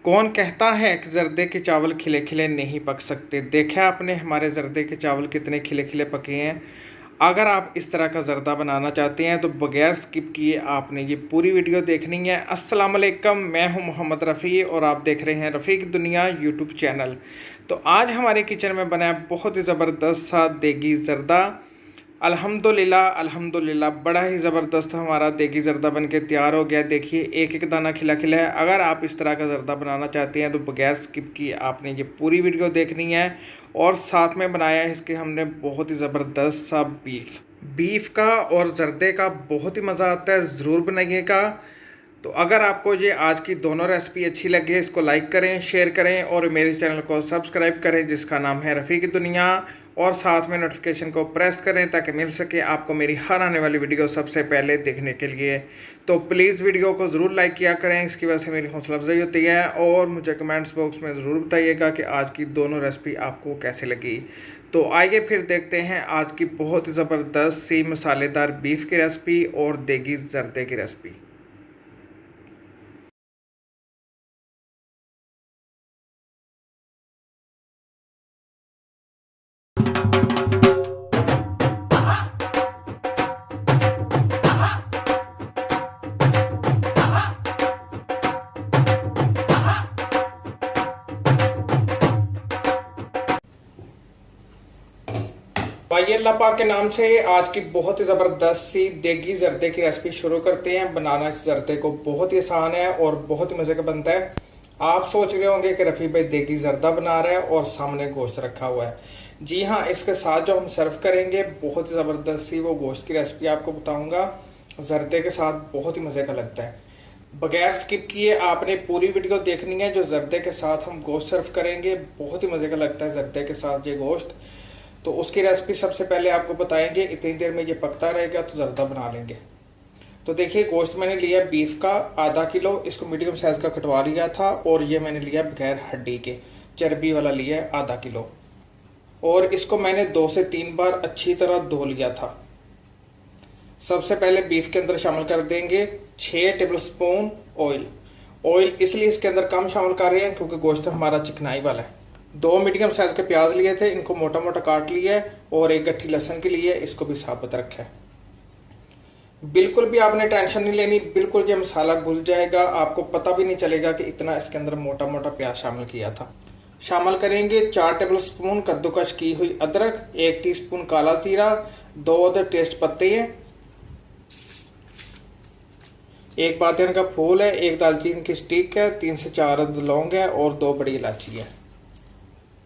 कौन कहता है कि जर्दे के चावल खिले खिले नहीं पक सकते। देखा आपने हमारे जर्दे के चावल कितने खिले खिले पके हैं। अगर आप इस तरह का ज़र्दा बनाना चाहते हैं तो बगैर स्किप किए आपने ये पूरी वीडियो देखनी है। अस्सलाम वालेकुम, मैं हूं मोहम्मद रफ़ी और आप देख रहे हैं रफ़ी की दुनिया यूट्यूब चैनल। तो आज हमारे किचन में बना है बहुत ही ज़बरदस्त सा देगी ज़र्दा। अल्हम्दुलिल्लाह अल्हम्दुलिल्लाह बड़ा ही ज़बरदस्त हमारा देगी ज़र्दा बन के तैयार हो गया। देखिए एक एक दाना खिला खिला है। अगर आप इस तरह का ज़र्दा बनाना चाहते हैं तो बगैर स्किप किए आपने ये पूरी वीडियो देखनी है। और साथ में बनाया है इसके हमने बहुत ही ज़बरदस्त सा बीफ का और ज़र्दे का बहुत ही मज़ा आता है, ज़रूर बनाइएगा। तो अगर आपको ये आज की दोनों रेसिपी अच्छी लगे इसको लाइक करें, शेयर करें और मेरे चैनल को सब्सक्राइब करें जिसका नाम है रफ़ी की दुनिया, और साथ में नोटिफिकेशन को प्रेस करें ताकि मिल सके आपको मेरी हर आने वाली वीडियो सबसे पहले देखने के लिए। तो प्लीज़ वीडियो को ज़रूर लाइक किया करें, इसकी वजह से मेरी हौसला अफजाई होती है। और मुझे कमेंट्स बॉक्स में ज़रूर बताइएगा कि आज की दोनों रेसिपी आपको कैसे लगी। तो आइए फिर देखते हैं आज की बहुत ही ज़बरदस्त सी मसालेदार बीफ की रेसिपी और देगी ज़र्दे की रेसिपी। आइए अल्लाह पाक के नाम से आज की बहुत ही ज़बरदस्त सी देगी ज़र्दे की रेसिपी शुरू करते हैं। बनाना इस ज़र्दे को बहुत ही आसान है और बहुत ही मज़े का बनता है। आप सोच रहे होंगे कि रफ़ी भाई देगी ज़र्दा बना रहा है और सामने गोश्त रखा हुआ है। जी हाँ, इसके साथ जो हम सर्व करेंगे बहुत ही ज़बरदस्त सी वो गोश्त की रेसिपी आपको बताऊँगा। ज़र्दे के साथ बहुत ही मज़े का लगता है। बगैर स्किप किए आपने पूरी वीडियो देखनी है। जो ज़र्दे के साथ हम गोश्त सर्व करेंगे बहुत ही मज़े का लगता है ज़र्दे के साथ ये गोश्त। तो उसकी रेसिपी सबसे पहले आपको बताएंगे। इतनी देर में ये पकता रहेगा तो ज़र्दा बना लेंगे। तो देखिए गोश्त मैंने लिया बीफ का आधा किलो, इसको मीडियम साइज़ का कटवा लिया था। और ये मैंने लिया बगैर हड्डी के चर्बी वाला लिया आधा किलो। और इसको मैंने 2 से 3 बार अच्छी तरह धो लिया था। सबसे पहले बीफ के अंदर शामिल कर देंगे 6 टेबल स्पून ऑयल। ऑयल इसलिए इसके अंदर कम शामिल कर रहे हैं क्योंकि गोश्त हमारा चिकनाई वाला है। 2 मीडियम साइज के प्याज लिए थे, इनको मोटा मोटा काट लिया है। और 1 गट्ठी लहसुन के लिए इसको भी साबुत रखा है। बिल्कुल भी आपने टेंशन नहीं लेनी, बिल्कुल ये मसाला घुल जाएगा, आपको पता भी नहीं चलेगा कि इतना इसके अंदर मोटा मोटा प्याज शामिल किया था। शामिल करेंगे 4 टेबल स्पून कद्दूकश की हुई अदरक, 1 टीस्पून काला जीरा, 2 अदर टेस्ट पत्ते हैं, 1 बादियान का फूल है, 1 दालचीनी की स्टिक है, 3 से 4 लौंग है और 2 बड़ी इलायची है।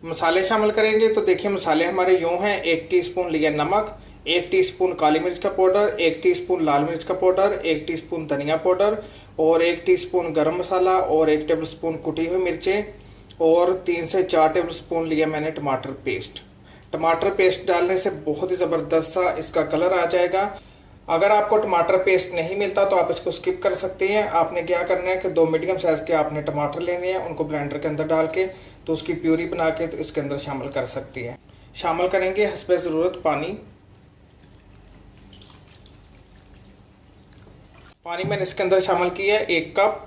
मसाले शामिल करेंगे तो देखिए मसाले हमारे यूं हैं। 1 टीस्पून लिया नमक, 1 टीस्पून काली मिर्च का पाउडर, 1 टीस्पून लाल मिर्च का पाउडर, 1 टीस्पून धनिया पाउडर और 1 टीस्पून गरम मसाला और 1 टेबल स्पून कुटी हुई मिर्चें और 3 से 4 टेबल स्पून लिया मैंने टमाटर पेस्ट। टमाटर पेस्ट डालने से बहुत ही ज़बरदस्त सा इसका कलर आ जाएगा। अगर आपको टमाटर पेस्ट नहीं मिलता तो आप इसको स्किप कर सकते हैं। आपने क्या करना है कि 2 मीडियम साइज के आपने टमाटर लेने हैं, उनको ब्लेंडर के अंदर डाल के तो उसकी प्यूरी बना के तो इसके अंदर शामिल कर सकती हैं। शामिल करेंगे हस्बे ज़रूरत पानी। पानी मैंने इसके अंदर शामिल किया है 1 कप।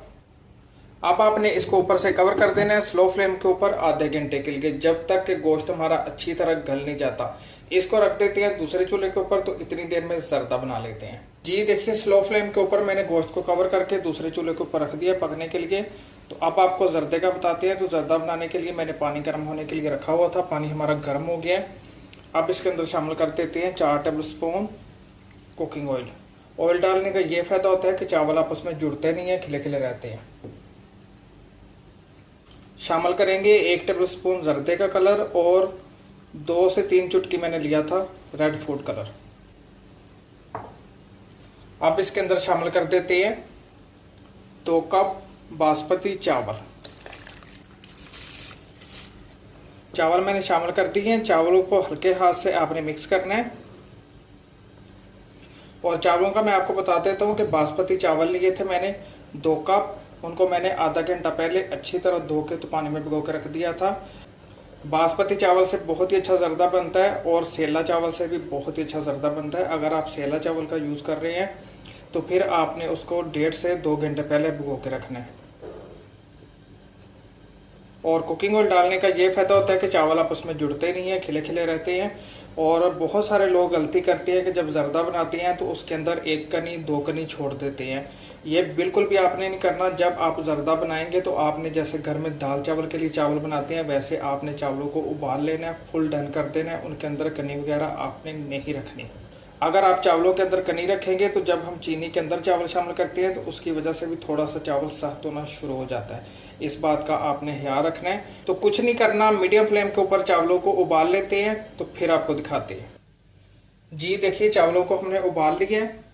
अब आपने इसको ऊपर से कवर कर देना है स्लो फ्लेम के ऊपर आधे घंटे के लिए, जब तक कि गोश्त हमारा अच्छी तरह गल नहीं जाता। इसको रख देते हैं दूसरे चूल्हे के ऊपर, तो इतनी देर में ज़र्दा बना लेते हैं। जी देखिए स्लो फ्लेम के ऊपर मैंने गोश्त को कवर करके दूसरे चूल्हे के ऊपर रख दिया पकने के लिए। तो अब आपको ज़र्दे का बताते हैं। तो ज़र्दा बनाने के लिए मैंने पानी गर्म होने के लिए रखा हुआ था, पानी हमारा गर्म हो गया है। अब इसके अंदर शामिल कर देते हैं 4 table spoon cooking oil. Oil डालने का ये फ़ायदा होता है कि चावल आपस में जुड़ते नहीं है, खिले खिले रहते हैं। शामिल करेंगे 1 टेबल स्पून ज़र्दे का कलर और 2 से 3 चुटकी मैंने लिया था रेड फूड कलर। अब इसके अंदर शामिल कर देते हैं 2 कप बासमती चावल। चावल मैंने शामिल कर दिए हैं। चावलों को हल्के हाथ से आपने मिक्स करना है। और चावलों का मैं आपको बता देता हूँ कि बासमती चावल लिए थे मैंने 2 कप, उनको मैंने आधा घंटा पहले अच्छी तरह धो के तो पानी में भिगो के रख दिया था। बासमती चावल से बहुत ही अच्छा ज़र्दा बनता है और सेला चावल से भी बहुत ही अच्छा ज़र्दा बनता है। अगर आप सेला चावल का यूज़ कर रहे हैं तो फिर आपने उसको 1.5 से 2 घंटे पहले भिगो के रखना है। और कुकिंग ऑयल डालने का ये फ़ायदा होता है कि चावल आप उसमें जुड़ते नहीं हैं, खिले खिले रहते हैं। और बहुत सारे लोग गलती करते हैं कि जब ज़र्दा बनाते हैं तो उसके अंदर 1 कनी 2 कनी छोड़ देते हैं। ये बिल्कुल भी आपने नहीं करना। जब आप ज़र्दा बनाएंगे तो आपने जैसे घर में दाल चावल के लिए चावल बनाते हैं वैसे आपने चावलों को उबाल लेना है, फुल डन कर देना है। उनके अंदर कनी वगैरह आपने नहीं रखनी। अगर आप चावलों के अंदर कनी रखेंगे तो जब हम चीनी के अंदर चावल शामिल करते हैं तो उसकी वजह से भी थोड़ा सा चावल सख्त होना शुरू हो जाता है। इस बात का आपने ख्याल रखना है। तो कुछ नहीं करना, मीडियम फ्लेम के ऊपर चावलों को उबाल लेते हैं तो फिर आपको दिखाते हैं। जी देखिए, चावलों को हमने उबाल लिया है।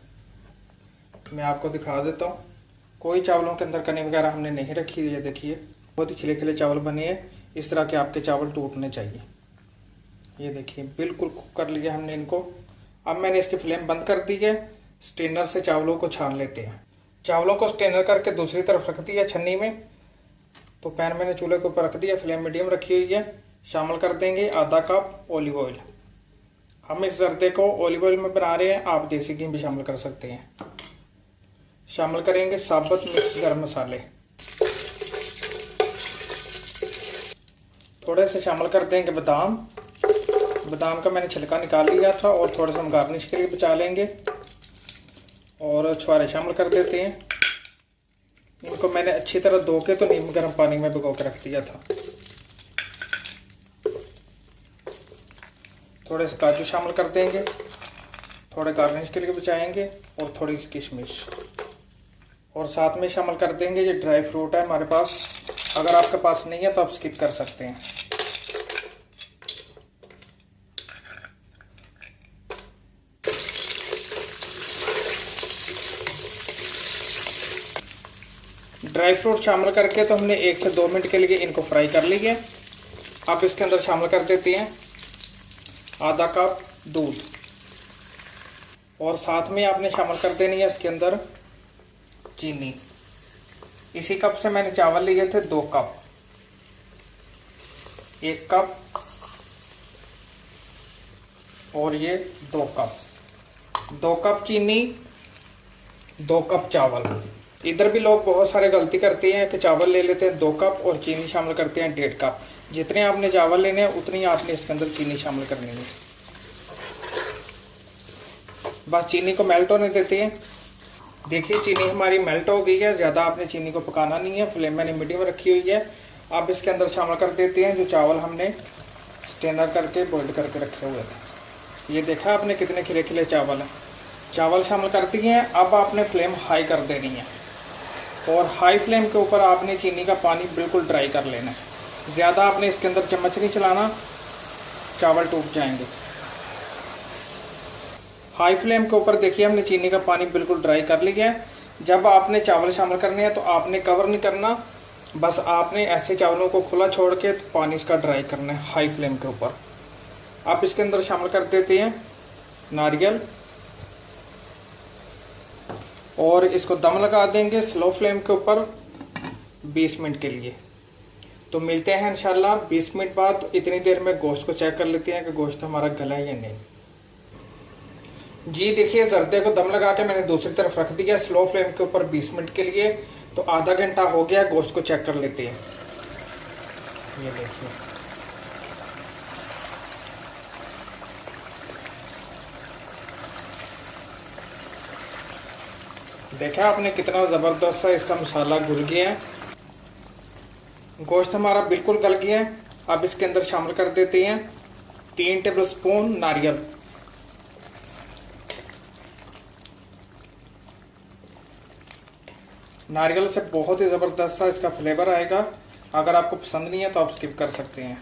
मैं आपको दिखा देता हूँ। कोई चावलों के अंदर कनी वगैरह हमने नहीं रखी है। देखिए बहुत ही खिले खिले चावल बने हैं। इस तरह के आपके चावल टूटने चाहिए। ये देखिए बिल्कुल कुक कर लिया हमने इनको। अब मैंने इसकी फ्लेम बंद कर दी है। स्ट्रेनर से चावलों को छान लेते हैं। चावलों को स्ट्रेनर करके दूसरी तरफ रख दिया छन्नी में। तो पैन मैंने चूल्हे के ऊपर रख दिया, फ्लेम मीडियम रखी हुई है। शामिल कर देंगे आधा कप ऑलिव ऑयल। हम इस जर्दे को ऑलिव ऑयल में बना रहे हैं, आप देसी घी भी शामिल कर सकते हैं। शामिल करेंगे साबुत मिक्स गरम मसाले, थोड़े से शामिल कर देंगे बादाम। बादाम का मैंने छिलका निकाल लिया था और थोड़ा सा हम गार्निश के लिए बचा लेंगे। और छुहारे शामिल कर देते हैं। इनको मैंने अच्छी तरह धो के तो नीम गर्म पानी में भिगो के रख दिया था। थोड़े से काजू शामिल कर देंगे, थोड़े गार्निश के लिए बचाएंगे। और थोड़ी सी किशमिश, और साथ में शामिल कर देंगे ये ड्राई फ्रूट है हमारे पास। अगर आपके पास नहीं है तो आप स्किप कर सकते हैं। ड्राई फ्रूट शामिल करके तो हमने 1 से 2 मिनट के लिए इनको फ्राई कर लिया। अब इसके अंदर शामिल कर देते हैं आधा कप दूध। और साथ में आपने शामिल कर देनी है इसके अंदर चीनी। इसी कप से मैंने चावल लिए थे 2 कप। 1 कप और ये 2 कप। 2 कप चीनी, 2 कप चावल। इधर भी लोग बहुत सारे गलती करते हैं कि चावल ले लेते हैं 2 कप और चीनी शामिल करते हैं 1.5 कप। जितने आपने चावल लेने हैं उतनी आपने इसके अंदर चीनी शामिल करनी है। बस चीनी को मेल्ट होने देते हैं। देखिए चीनी हमारी मेल्ट हो गई है। ज़्यादा आपने चीनी को पकाना नहीं है। फ्लेम मैंने मीडियम रखी हुई है। अब इसके अंदर शामिल कर देते हैं जो चावल हमने स्ट्रेनर करके बॉइल करके रखे हुए थे। ये देखा आपने कितने खिले खिले चावल हैं। चावल शामिल कर दिए हैं। अब आपने फ्लेम हाई कर देनी है और हाई फ्लेम के ऊपर आपने चीनी का पानी बिल्कुल ड्राई कर लेना है। ज़्यादा आपने इसके अंदर चम्मच नहीं चलाना, चावल टूट जाएंगे। हाई फ्लेम के ऊपर देखिए हमने चीनी का पानी बिल्कुल ड्राई कर लिया है। जब आपने चावल शामिल करने हैं तो आपने कवर नहीं करना, बस आपने ऐसे चावलों को खुला छोड़ के पानी इसका ड्राई करना है हाई फ्लेम के ऊपर। आप इसके अंदर शामिल कर देते हैं नारियल और इसको दम लगा देंगे स्लो फ्लेम के ऊपर 20 मिनट के लिए। तो मिलते हैं इंशाल्लाह 20 मिनट बाद। इतनी देर में गोश्त को चेक कर लेते हैं कि गोश्त हमारा गला है या नहीं। जी देखिए जर्दे को दम लगा के मैंने दूसरी तरफ रख दिया स्लो फ्लेम के ऊपर 20 मिनट के लिए। तो आधा घंटा हो गया, गोश्त को चेक कर लेते हैं। ये देखिए देखा आपने कितना ज़बरदस्त सा इसका मसाला घुल गया है। गोश्त हमारा बिल्कुल गल गया है। अब इसके अंदर शामिल कर देते हैं 3 टेबलस्पून नारियल। नारियल से बहुत ही ज़बरदस्त सा इसका फ्लेवर आएगा। अगर आपको पसंद नहीं है तो आप स्किप कर सकते हैं।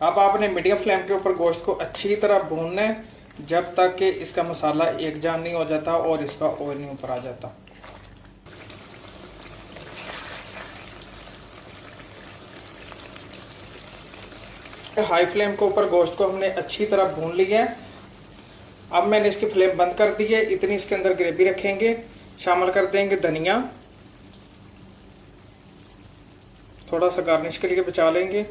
अब आपने मीडियम फ्लेम के ऊपर गोश्त को अच्छी तरह भूनना है जब तक कि इसका मसाला एक जान नहीं हो जाता और इसका ऑयल नहीं ऊपर आ जाता। हाई फ्लेम के ऊपर गोश्त को हमने अच्छी तरह भून लिया है। अब मैंने इसकी फ्लेम बंद कर दी है। इतनी इसके अंदर ग्रेवी रखेंगे। शामिल कर देंगे धनिया, थोड़ा सा गार्निश के लिए बचा लेंगे।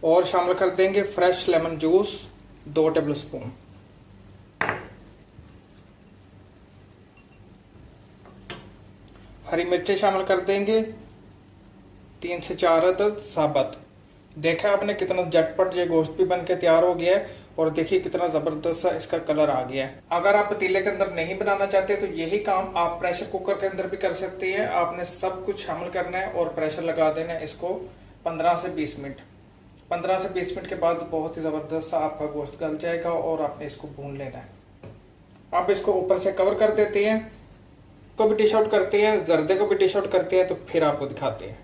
और शामिल कर देंगे फ्रेश लेमन जूस 2 टेबलस्पून। हरी मिर्चें शामिल कर देंगे, 3 से 4 अदद साबुत। देखा आपने कितना झटपट ये गोश्त भी बन के तैयार हो गया है और देखिए कितना ज़बरदस्त सा इसका कलर आ गया है। अगर आप पतीले के अंदर नहीं बनाना चाहते तो यही काम आप प्रेशर कुकर के अंदर भी कर सकते हैं। आपने सब कुछ शामिल करना है और प्रेशर लगा देना है इसको 15 से 20 मिनट। 15 से 20 मिनट के बाद बहुत ही ज़बरदस्त सा आपका गोश्त गल जाएगा और आपने इसको भून लेना है। आप इसको ऊपर से कवर कर देते हैं, को भी डिश आउट करते हैं, जर्दे को भी डिश आउट करते हैं, तो फिर आपको दिखाते हैं।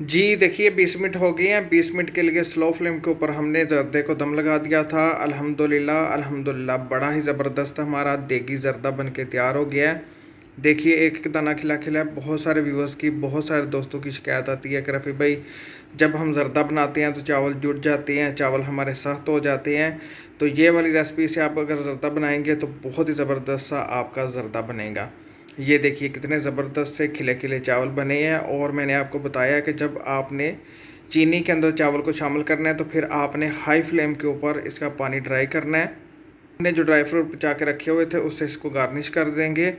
जी देखिए 20 मिनट हो गए हैं। 20 मिनट के लिए स्लो फ्लेम के ऊपर हमने जर्दे को दम लगा दिया था। अल्हम्दुलिल्लाह बड़ा ही ज़बरदस्त हमारा देगी जर्दा बन के तैयार हो गया है। देखिए एक एक दाना खिला खिला। बहुत सारे व्यूअर्स की, बहुत सारे दोस्तों की शिकायत आती है कि रफ़ी भाई जब हम जर्दा बनाते हैं तो चावल जुट जाते हैं, चावल हमारे सख्त हो जाते हैं। तो ये वाली रेसिपी से आप अगर जर्दा बनाएंगे तो बहुत ही ज़बरदस्त सा आपका जर्दा बनेगा। ये देखिए कितने ज़बरदस्त से खिले खिले चावल बने हैं। और मैंने आपको बताया कि जब आपने चीनी के अंदर चावल को शामिल करना है तो फिर आपने हाई फ्लेम के ऊपर इसका पानी ड्राई करना है। हमने जो ड्राई फ्रूट बचा के रखे हुए थे उससे इसको गार्निश कर देंगे।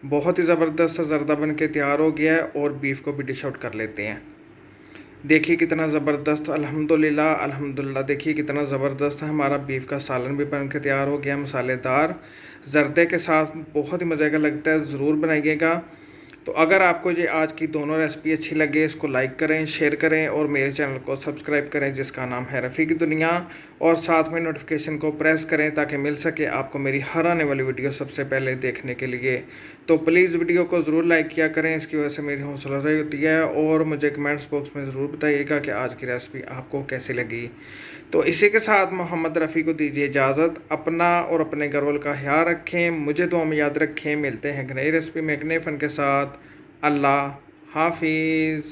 बहुत ही ज़बरदस्त सा जर्दा बन के तैयार हो गया है। और बीफ को भी डिश आउट कर लेते हैं। देखिए कितना ज़बरदस्त, अल्हम्दुलिल्लाह देखिए कितना ज़बरदस्त हमारा बीफ का सालन भी बन के तैयार हो गया, मसालेदार जर्दे के साथ। बहुत ही मज़े का लगता है, ज़रूर बनाइएगा। तो अगर आपको ये आज की दोनों रेसिपी अच्छी लगे इसको लाइक करें, शेयर करें और मेरे चैनल को सब्सक्राइब करें जिसका नाम है रफ़ी की दुनिया। और साथ में नोटिफिकेशन को प्रेस करें ताकि मिल सके आपको मेरी हर आने वाली वीडियो सबसे पहले देखने के लिए। तो प्लीज़ वीडियो को ज़रूर लाइक किया करें, इसकी वजह से मेरी हौसला अफजाई होती है। और मुझे कमेंट्स बॉक्स में ज़रूर बताइएगा कि आज की रेसिपी आपको कैसी लगी। तो इसी के साथ मोहम्मद रफ़ी को दीजिए इजाज़त। अपना और अपने घर वालों का ख्याल रखें, मुझे दुआ में याद रखें। मिलते हैं एक नई रेसिपी में एक नए फ़न के साथ। अल्लाह हाफिज़।